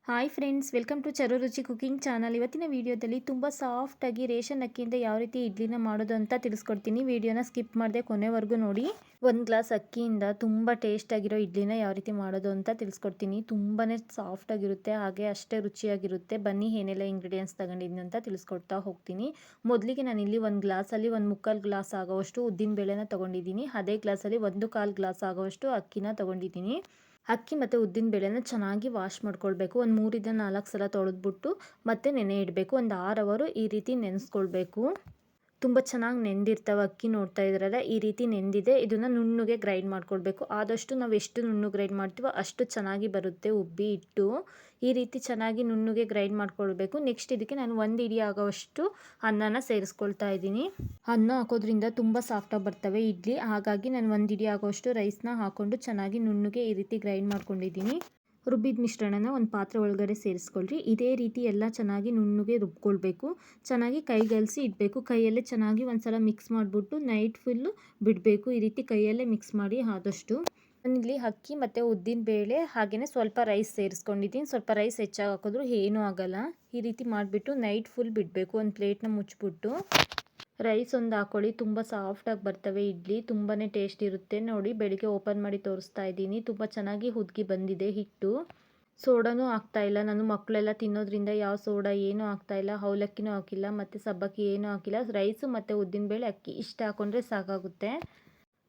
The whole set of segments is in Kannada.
ಹಾಯ್ ಫ್ರೆಂಡ್ಸ್, ವೆಲ್ಕಮ್ ಟು ಚರೋ ರುಚಿ ಕುಕಿಂಗ್ ಚಾನಲ್. ಇವತ್ತಿನ ವಿಡಿಯೋದಲ್ಲಿ ತುಂಬ ಸಾಫ್ಟಾಗಿ ರೇಷನ್ ಅಕ್ಕಿಯಿಂದ ಯಾವ ರೀತಿ ಇಡ್ಲಿನ ಮಾಡೋದು ಅಂತ ತಿಳಿಸ್ಕೊಡ್ತೀನಿ. ವಿಡಿಯೋನ ಸ್ಕಿಪ್ ಮಾಡದೆ ಕೊನೆವರೆಗೂ ನೋಡಿ. ಒಂದು ಗ್ಲಾಸ್ ಅಕ್ಕಿಯಿಂದ ತುಂಬ ಟೇಸ್ಟಾಗಿರೋ ಇಡ್ಲಿನ ಯಾವ ರೀತಿ ಮಾಡೋದು ಅಂತ ತಿಳಿಸ್ಕೊಡ್ತೀನಿ. ತುಂಬಾ ಸಾಫ್ಟಾಗಿರುತ್ತೆ, ಹಾಗೆ ಅಷ್ಟೇ ರುಚಿಯಾಗಿರುತ್ತೆ. ಬನ್ನಿ ಏನೆಲ್ಲ ಇಂಗ್ರೀಡಿಯೆಂಟ್ಸ್ ತಗೊಂಡಿದ್ದೀನಿ ಅಂತ ತಿಳಿಸ್ಕೊಡ್ತಾ ಹೋಗ್ತೀನಿ. ಮೊದಲಿಗೆ ನಾನಿಲ್ಲಿ ಒಂದು ಗ್ಲಾಸಲ್ಲಿ 1/4 ಗ್ಲಾಸ್ ಆಗೋವಷ್ಟು ಉದ್ದಿನ ಬೇಳೆನ ತೊಗೊಂಡಿದ್ದೀನಿ. ಅದೇ ಗ್ಲಾಸಲ್ಲಿ 1/4 ಗ್ಲಾಸ್ ಆಗೋವಷ್ಟು ಅಕ್ಕಿನ ತೊಗೊಂಡಿದ್ದೀನಿ. ಅಕ್ಕಿ ಮತ್ತು ಉದ್ದಿನ ಬೇಳೆನ ಚೆನ್ನಾಗಿ ವಾಶ್ ಮಾಡ್ಕೊಳ್ಬೇಕು. ಒಂದು 3 4 ಸಲ ತೊಳೆದ್ಬಿಟ್ಟು ಮತ್ತೆ ನೆನೆ ಇಡಬೇಕು. ಒಂದು 6 ಅವರು ಈ ರೀತಿ ನೆನೆಸ್ಕೊಳ್ಬೇಕು. ತುಂಬ ಚೆನ್ನಾಗಿ ನೆಂದಿರ್ತವೆ ಅಕ್ಕಿ. ನೋಡ್ತಾ ಇದ್ರಲ್ಲ, ಈ ರೀತಿ ನೆಂದಿದೆ. ಇದನ್ನು ನುಣ್ಣಗೆ ಗ್ರೈಂಡ್ ಮಾಡ್ಕೊಳ್ಬೇಕು. ಆದಷ್ಟು ನಾವು ಎಷ್ಟು ನುಣ್ಣಗೆ ಗ್ರೈಂಡ್ ಮಾಡ್ತೀವೋ ಅಷ್ಟು ಚೆನ್ನಾಗಿ ಬರುತ್ತೆ ಉಬ್ಬಿ ಇಟ್ಟು. ಈ ರೀತಿ ಚೆನ್ನಾಗಿ ನುಣ್ಣಗೆ ಗ್ರೈಂಡ್ ಮಾಡ್ಕೊಳ್ಬೇಕು. ನೆಕ್ಸ್ಟ್ ಇದಕ್ಕೆ ನಾನು 1 ಇಡಿ ಆಗೋವಷ್ಟು ಅನ್ನನ ಸೇರಿಸ್ಕೊಳ್ತಾ ಇದ್ದೀನಿ. ಅನ್ನ ಹಾಕೋದ್ರಿಂದ ತುಂಬ ಸಾಫ್ಟಾಗಿ ಬರ್ತವೆ ಇಡ್ಲಿ. ಹಾಗಾಗಿ ನಾನು 1 ಇಡಿ ಆಗೋವಷ್ಟು ರೈಸ್ನ ಹಾಕ್ಕೊಂಡು ಚೆನ್ನಾಗಿ ನುಣ್ಣಗೆ ಈ ರೀತಿ ಗ್ರೈಂಡ್ ಮಾಡ್ಕೊಂಡಿದ್ದೀನಿ. ರುಬ್ಬಿದ ಮಿಶ್ರಣನ ಒಂದು ಪಾತ್ರೆ ಒಳಗಡೆ ಸೇರಿಸ್ಕೊಳ್ರಿ. ಇದೇ ರೀತಿ ಎಲ್ಲ ಚೆನ್ನಾಗಿ ನುಣ್ಣಗೆ ರುಬ್ಕೊಳ್ಬೇಕು. ಚೆನ್ನಾಗಿ ಕೈಗಲಿಸಿ ಇಡಬೇಕು. ಕೈಯಲ್ಲೇ ಚೆನ್ನಾಗಿ ಒಂದ್ಸಲ ಮಿಕ್ಸ್ ಮಾಡಿಬಿಟ್ಟು ನೈಟ್ ಫುಲ್ಲು ಬಿಡಬೇಕು. ಈ ರೀತಿ ಕೈಯಲ್ಲೇ ಮಿಕ್ಸ್ ಮಾಡಿ. ಆದಷ್ಟು ನಾನಿಲ್ಲಿ ಅಕ್ಕಿ ಮತ್ತು ಉದ್ದಿನ ಬೇಳೆ ಹಾಗೆಯೇ ಸ್ವಲ್ಪ ರೈಸ್ ಸೇರಿಸ್ಕೊಂಡಿದ್ದೀನಿ. ಸ್ವಲ್ಪ ರೈಸ್ ಹೆಚ್ಚಾಗಿ ಹಾಕಿದ್ರೂ ಏನೂ ಆಗಲ್ಲ. ಈ ರೀತಿ ಮಾಡಿಬಿಟ್ಟು ನೈಟ್ ಫುಲ್ ಬಿಡಬೇಕು. ಒಂದು ಪ್ಲೇಟ್ನ ಮುಚ್ಚಿಬಿಟ್ಟು ರೈಸ್ ಒಂದು ಹಾಕ್ಕೊಳ್ಳಿ. ತುಂಬ ಸಾಫ್ಟಾಗಿ ಬರ್ತವೆ ಇಡ್ಲಿ. ತುಂಬಾ ಟೇಸ್ಟ್ ಇರುತ್ತೆ. ನೋಡಿ, ಬೆಳಿಗ್ಗೆ ಓಪನ್ ಮಾಡಿ ತೋರಿಸ್ತಾ ಇದ್ದೀನಿ. ತುಂಬ ಚೆನ್ನಾಗಿ ಹುದುಗಿ ಬಂದಿದೆ ಹಿಟ್ಟು. ಸೋಡಾನೂ ಹಾಕ್ತಾಯಿಲ್ಲ ನಾನು. ಮಕ್ಕಳೆಲ್ಲ ತಿನ್ನೋದ್ರಿಂದ ಯಾವ ಸೋಡಾ ಏನೂ ಹಾಕ್ತಾಯಿಲ್ಲ. ಅವಲಕ್ಕಿನೂ ಹಾಕಿಲ್ಲ ಮತ್ತು ಸಬ್ಬಕ್ಕಿ ಏನೂ ಹಾಕಿಲ್ಲ. ರೈಸು ಮತ್ತು ಉದ್ದಿನಬೇಳೆ ಅಕ್ಕಿ ಇಷ್ಟು ಹಾಕ್ಕೊಂಡ್ರೆ ಸಾಕಾಗುತ್ತೆ.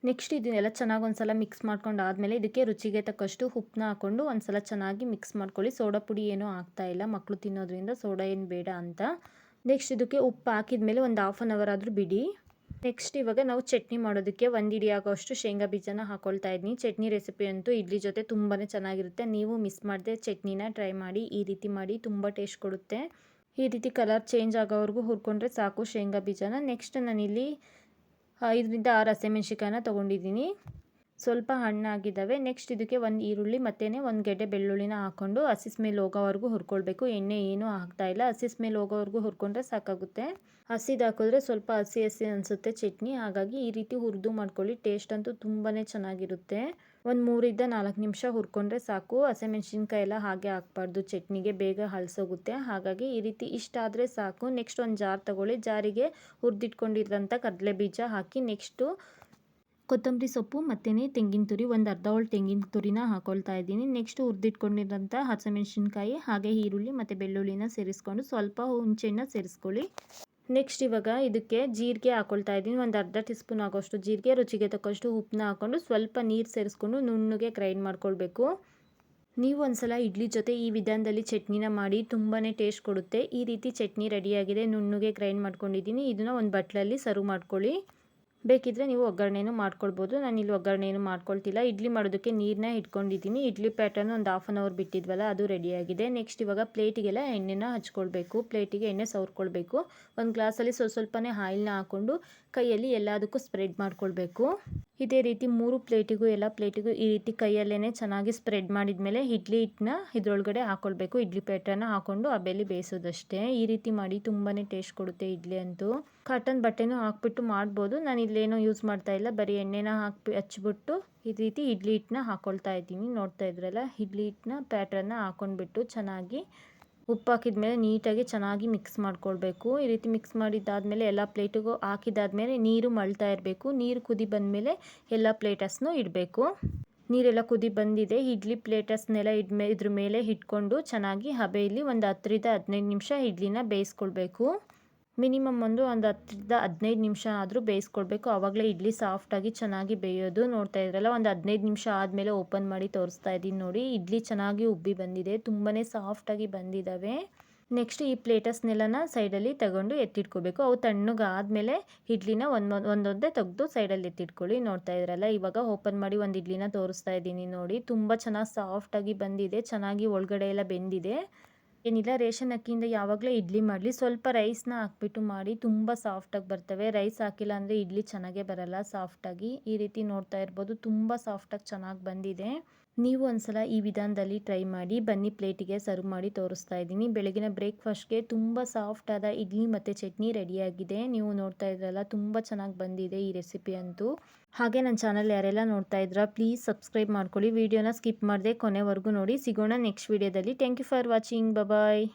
ನೆಕ್ಸ್ಟ್ ಇದನ್ನೆಲ್ಲ ಚೆನ್ನಾಗಿ ಒಂದ್ಸಲ ಮಿಕ್ಸ್ ಮಾಡ್ಕೊಂಡು ಆದಮೇಲೆ ಇದಕ್ಕೆ ರುಚಿಗೆ ತಕ್ಕಷ್ಟು ಉಪ್ಪನ್ನ ಹಾಕ್ಕೊಂಡು ಒಂದ್ಸಲ ಚೆನ್ನಾಗಿ ಮಿಕ್ಸ್ ಮಾಡ್ಕೊಳ್ಳಿ. ಸೋಡಾ ಪುಡಿ ಏನೂ ಹಾಕ್ತಾಯಿಲ್ಲ, ಮಕ್ಕಳು ತಿನ್ನೋದ್ರಿಂದ ಸೋಡಾ ಏನು ಬೇಡ ಅಂತ. ನೆಕ್ಸ್ಟ್ ಇದಕ್ಕೆ ಉಪ್ಪು ಹಾಕಿದ್ಮೇಲೆ ಒಂದು 1/2 ಅವರ್ ಆದರೂ ಬಿಡಿ. ನೆಕ್ಸ್ಟ್ ಇವಾಗ ನಾವು ಚಟ್ನಿ ಮಾಡೋದಕ್ಕೆ 1 ಇಡಿ ಆಗೋಷ್ಟು ಶೇಂಗಾ ಬೀಜನ ಹಾಕ್ಕೊಳ್ತಾ ಇದ್ದೀನಿ. ಚಟ್ನಿ ರೆಸಿಪಿ ಅಂತೂ ಇಡ್ಲಿ ಜೊತೆ ತುಂಬಾ ಚೆನ್ನಾಗಿರುತ್ತೆ. ನೀವು ಮಿಸ್ ಮಾಡದೆ ಚಟ್ನಿನ ಟ್ರೈ ಮಾಡಿ. ಈ ರೀತಿ ಮಾಡಿ, ತುಂಬ ಟೇಸ್ಟ್ ಕೊಡುತ್ತೆ. ಈ ರೀತಿ ಕಲರ್ ಚೇಂಜ್ ಆಗೋವರೆಗೂ ಹುರ್ಕೊಂಡ್ರೆ ಸಾಕು ಶೇಂಗಾ ಬೀಜನ. ನೆಕ್ಸ್ಟ್ ನಾನಿಲ್ಲಿ 5 6 ಹಸಿಮೆಣ್ಸಿಕಾಯನ್ನ ತೊಗೊಂಡಿದ್ದೀನಿ. ಸ್ವಲ್ಪ ಹಣ್ಣಾಗಿದ್ದಾವೆ. ನೆಕ್ಸ್ಟ್ ಇದಕ್ಕೆ 1 ಈರುಳ್ಳಿ ಮತ್ತು 1 ಗೆಡ್ಡೆ ಬೆಳ್ಳುಳ್ಳಿನ ಹಾಕ್ಕೊಂಡು ಹಸಿ ಸ್ಮೆಲ್ ಹೋಗೋವರೆಗೂ ಹುರ್ಕೊಳ್ಬೇಕು. ಎಣ್ಣೆ ಏನೂ ಹಾಕ್ತಾಯಿಲ್ಲ. ಹಸಿ ಸ್ಮೆಲ್ ಹೋಗೋವರೆಗೂ ಹುರ್ಕೊಂಡ್ರೆ ಸಾಕಾಗುತ್ತೆ. ಹಸಿದು ಹಾಕಿದ್ರೆ ಸ್ವಲ್ಪ ಹಸಿ ಹಸಿ ಅನಿಸುತ್ತೆ ಚಟ್ನಿ. ಹಾಗಾಗಿ ಈ ರೀತಿ ಹುರಿದು ಮಾಡ್ಕೊಳ್ಳಿ. ಟೇಸ್ಟ್ ಅಂತೂ ತುಂಬಾ ಚೆನ್ನಾಗಿರುತ್ತೆ. ಒಂದು 3 4 ನಿಮಿಷ ಹುರ್ಕೊಂಡ್ರೆ ಸಾಕು. ಹಸಿಮೆಣ್ಸಿನ್ಕಾಯಿ ಎಲ್ಲ ಹಾಗೆ ಹಾಕ್ಬಾರ್ದು, ಚಟ್ನಿಗೆ ಬೇಗ ಹಳಸೋಗುತ್ತೆ. ಹಾಗಾಗಿ ಈ ರೀತಿ ಇಷ್ಟಾದರೆ ಸಾಕು. ನೆಕ್ಸ್ಟ್ ಒಂದು ಜಾರ್ ತೊಗೊಳ್ಳಿ. ಜಾರಿಗೆ ಹುರಿದಿಟ್ಕೊಂಡಿರೋಂಥ ಕಡಲೆ ಬೀಜ ಹಾಕಿ ನೆಕ್ಸ್ಟು ಕೊತ್ತಂಬರಿ ಸೊಪ್ಪು ಮತ್ತು ತೆಂಗಿನ ತುರಿ, ಒಂದು ಅರ್ಧ ಹೋಳು ತೆಂಗಿನ ತುರಿನ ಹಾಕ್ಕೊಳ್ತಾ ಇದ್ದೀನಿ. ನೆಕ್ಸ್ಟ್ ಹುರಿದಿಟ್ಕೊಂಡಿರೋಂಥ ಹಸಿಮೆಣ್ಸಿನ್ಕಾಯಿ ಹಾಗೆ ಈರುಳ್ಳಿ ಮತ್ತು ಬೆಳ್ಳುಳ್ಳಿನ ಸೇರಿಸ್ಕೊಂಡು ಸ್ವಲ್ಪ ಹುಣಸೆಹಣ್ಣು ಸೇರಿಸ್ಕೊಳ್ಳಿ. ನೆಕ್ಸ್ಟ್ ಇವಾಗ ಇದಕ್ಕೆ ಜೀರಿಗೆ ಹಾಕ್ಕೊಳ್ತಾ ಇದ್ದೀನಿ. ಒಂದು ಅರ್ಧ ಟೀ ಸ್ಪೂನ್ ಆಗೋಷ್ಟು ಜೀರಿಗೆ, ರುಚಿಗೆ ತಕ್ಕಷ್ಟು ಉಪ್ಪನ್ನ ಹಾಕ್ಕೊಂಡು ಸ್ವಲ್ಪ ನೀರು ಸೇರಿಸ್ಕೊಂಡು ನುಣ್ಣಗೆ ಗ್ರೈಂಡ್ ಮಾಡ್ಕೊಳ್ಬೇಕು. ನೀವು ಒಂದ್ಸಲ ಇಡ್ಲಿ ಜೊತೆ ಈ ವಿಧಾನದಲ್ಲಿ ಚಟ್ನಿನ ಮಾಡಿ, ತುಂಬಾ ಟೇಸ್ಟ್ ಕೊಡುತ್ತೆ. ಈ ರೀತಿ ಚಟ್ನಿ ರೆಡಿಯಾಗಿದೆ. ನುಣ್ಣಗೆ ಗ್ರೈಂಡ್ ಮಾಡ್ಕೊಂಡಿದ್ದೀನಿ. ಇದನ್ನು ಒಂದು ಬಟ್ಲಲ್ಲಿ ಸರ್ವ್ ಮಾಡ್ಕೊಳ್ಳಿ. ಬೇಕಿದ್ದರೆ ನೀವು ಒಗ್ಗರಣೆನೂ ಮಾಡ್ಕೊಳ್ಬೋದು. ನಾನಿಲ್ಲಿ ಒಗ್ಗರಣೆನೂ ಮಾಡ್ಕೊಳ್ತಿಲ್ಲ. ಇಡ್ಲಿ ಮಾಡೋದಕ್ಕೆ ನೀರನ್ನ ಇಟ್ಕೊಂಡಿದ್ದೀನಿ. ಇಡ್ಲಿ ಪ್ಯಾಟರ್ನ್ ಒಂದು 1/2 ಅವರ್ ಬಿಟ್ಟಿದ್ವಲ್ಲ, ಅದು ರೆಡಿಯಾಗಿದೆ. ನೆಕ್ಸ್ಟ್ ಇವಾಗ ಪ್ಲೇಟಿಗೆಲ್ಲ ಎಣ್ಣೆನ ಹಚ್ಕೊಳ್ಬೇಕು. ಪ್ಲೇಟಿಗೆ ಎಣ್ಣೆ ಸವರ್ಕೊಳ್ಬೇಕು. ಒಂದು ಗ್ಲಾಸಲ್ಲಿ ಸ್ವಲ್ಪನೇ ಆಯಿಲ್ನ ಹಾಕ್ಕೊಂಡು ಕೈಯಲ್ಲಿ ಎಲ್ಲದಕ್ಕೂ ಸ್ಪ್ರೆಡ್ ಮಾಡ್ಕೊಳ್ಬೇಕು. ಇದೇ ರೀತಿ 3 ಪ್ಲೇಟಿಗೂ ಎಲ್ಲ ಪ್ಲೇಟಿಗೂ ಈ ರೀತಿ ಕೈಯಲ್ಲೇ ಚೆನ್ನಾಗಿ ಸ್ಪ್ರೆಡ್ ಮಾಡಿದ್ಮೇಲೆ ಇಡ್ಲಿ ಹಿಟ್ಟನ್ನ ಇದರೊಳಗಡೆ ಹಾಕ್ಕೊಳ್ಬೇಕು. ಇಡ್ಲಿ ಪ್ಯಾಟರ್ನ ಹಾಕ್ಕೊಂಡು ಹಬೆಯಲ್ಲಿ ಬೇಯಿಸೋದಷ್ಟೇ. ಈ ರೀತಿ ಮಾಡಿ, ತುಂಬಾ ಟೇಸ್ಟ್ ಕೊಡುತ್ತೆ ಇಡ್ಲಿ ಅಂತೂ. ಕಾಟನ್ ಬಟ್ಟೆನೂ ಹಾಕ್ಬಿಟ್ಟು ಮಾಡ್ಬೋದು. ನಾನು ಇಲ್ಲೇನೋ ಯೂಸ್ ಮಾಡ್ತಾ ಇಲ್ಲ, ಬರೀ ಎಣ್ಣೆನ ಹಚ್ಬಿಟ್ಟು ಈ ರೀತಿ ಇಡ್ಲಿ ಹಿಟ್ಟನ್ನ ಹಾಕ್ಕೊಳ್ತಾ ಇದ್ದೀನಿ. ನೋಡ್ತಾ ಇದ್ರಲ್ಲ, ಇಡ್ಲಿ ಹಿಟ್ಟನ್ನ ಪ್ಯಾಟರ್ನ ಹಾಕ್ಕೊಂಡ್ಬಿಟ್ಟು ಚೆನ್ನಾಗಿ ಉಪ್ಪು ಹಾಕಿದ್ಮೇಲೆ ನೀಟಾಗಿ ಚೆನ್ನಾಗಿ ಮಿಕ್ಸ್ ಮಾಡ್ಕೊಳ್ಬೇಕು. ಈ ರೀತಿ ಮಿಕ್ಸ್ ಮಾಡಿದ್ದಾದಮೇಲೆ ಎಲ್ಲ ಪ್ಲೇಟಿಗೂ ಹಾಕಿದ್ದಾದಮೇಲೆ ನೀರು ಮಳ್ತಾ ಇರಬೇಕು. ನೀರು ಕುದಿ ಬಂದಮೇಲೆ ಎಲ್ಲ ಪ್ಲೇಟಸ್ನೂ ಇಡಬೇಕು. ನೀರೆಲ್ಲ ಕುದಿ ಬಂದಿದೆ. ಇಡ್ಲಿ ಪ್ಲೇಟಸ್ನೆಲ್ಲ ಇದ್ರ ಮೇಲೆ ಇಟ್ಕೊಂಡು ಚೆನ್ನಾಗಿ ಹಬೆಯಲ್ಲಿ ಒಂದು 10 15 ನಿಮಿಷ ಇಡ್ಲಿನ ಬೇಯಿಸ್ಕೊಳ್ಬೇಕು. ಮಿನಿಮಮ್ ಒಂದು 10 15 ನಿಮಿಷ ಆದರೂ ಬೇಯಿಸ್ಕೊಳ್ಬೇಕು. ಆವಾಗಲೇ ಇಡ್ಲಿ ಸಾಫ್ಟಾಗಿ ಚೆನ್ನಾಗಿ ಬೇಯೋದು. ನೋಡ್ತಾ ಇದ್ರಲ್ಲ, ಒಂದು 15 ನಿಮಿಷ ಆದಮೇಲೆ ಓಪನ್ ಮಾಡಿ ತೋರಿಸ್ತಾ ಇದ್ದೀನಿ ನೋಡಿ. ಇಡ್ಲಿ ಚೆನ್ನಾಗಿ ಉಬ್ಬಿ ಬಂದಿದೆ. ತುಂಬಾ ಸಾಫ್ಟಾಗಿ ಬಂದಿದ್ದಾವೆ. ನೆಕ್ಸ್ಟ್ ಈ ಪ್ಲೇಟಸ್ನೆಲ್ಲನ ಸೈಡಲ್ಲಿ ತಗೊಂಡು ಎತ್ತಿಟ್ಕೋಬೇಕು. ಅವು ತಣ್ಣಗಾದಮೇಲೆ ಇಡ್ಲಿನ ಒಂದೊಂದೇ ತೆಗೆದು ಸೈಡಲ್ಲಿ ಎತ್ತಿಟ್ಕೊಳ್ಳಿ. ನೋಡ್ತಾ ಇದ್ರಲ್ಲ, ಇವಾಗ ಓಪನ್ ಮಾಡಿ ಒಂದು ಇಡ್ಲಿನ ತೋರಿಸ್ತಾ ಇದ್ದೀನಿ ನೋಡಿ. ತುಂಬ ಚೆನ್ನಾಗಿ ಸಾಫ್ಟಾಗಿ ಬಂದಿದೆ. ಚೆನ್ನಾಗಿ ಒಳಗಡೆ ಎಲ್ಲ ಬೆಂದಿದೆ. ಏನಿಲ್ಲ, ರೇಷನ್ ಅಕ್ಕಿಯಿಂದ ಯಾವಾಗಲೇ ಇಡ್ಲಿ ಮಾಡಲಿ ಸ್ವಲ್ಪ ರೈಸ್ನ ಹಾಕ್ಬಿಟ್ಟು ಮಾಡಿ, ತುಂಬ ಸಾಫ್ಟಾಗಿ ಬರ್ತವೆ. ರೈಸ್ ಹಾಕಿಲ್ಲ ಅಂದರೆ ಇಡ್ಲಿ ಚೆನ್ನಾಗೇ ಬರಲ್ಲ ಸಾಫ್ಟಾಗಿ. ಈ ರೀತಿ ನೋಡ್ತಾ ಇರ್ಬೋದು, ತುಂಬ ಸಾಫ್ಟಾಗಿ ಚೆನ್ನಾಗಿ ಬಂದಿದೆ. ನೀವು ಒಂದ್ಸಲ ಈ ವಿಧಾನದಲ್ಲಿ ಟ್ರೈ ಮಾಡಿ. ಬನ್ನಿ ಪ್ಲೇಟಿಗೆ ಸರ್ವ್ ಮಾಡಿ ತೋರಿಸ್ತಾ ಇದ್ದೀನಿ. ಬೆಳಗಿನ ಬ್ರೇಕ್ಫಾಸ್ಟ್‌ಗೆ ತುಂಬ ಸಾಫ್ಟ್ ಆದ ಇಡ್ಲಿ ಮತ್ತು ಚಟ್ನಿ ರೆಡಿಯಾಗಿದೆ. ನೀವು ನೋಡ್ತಾ ಇದ್ರಲ್ಲ ತುಂಬ ಚೆನ್ನಾಗಿ ಬಂದಿದೆ ಈ ರೆಸಿಪಿ ಅಂತೂ. ಹಾಗೆ ನನ್ನ ಚಾನಲ್ ಯಾರೆಲ್ಲ ನೋಡ್ತಾ ಇದ್ದೀರಾ ಪ್ಲೀಸ್ ಸಬ್ಸ್ಕ್ರೈಬ್ ಮಾಡ್ಕೊಳ್ಳಿ. ವಿಡಿಯೋನ ಸ್ಕಿಪ್ ಮಾಡದೆ ಕೊನೆವರೆಗೂ ನೋಡಿ. ಸಿಗೋಣ ನೆಕ್ಸ್ಟ್ ವಿಡಿಯೋದಲ್ಲಿ. Thank you for watching. Bye.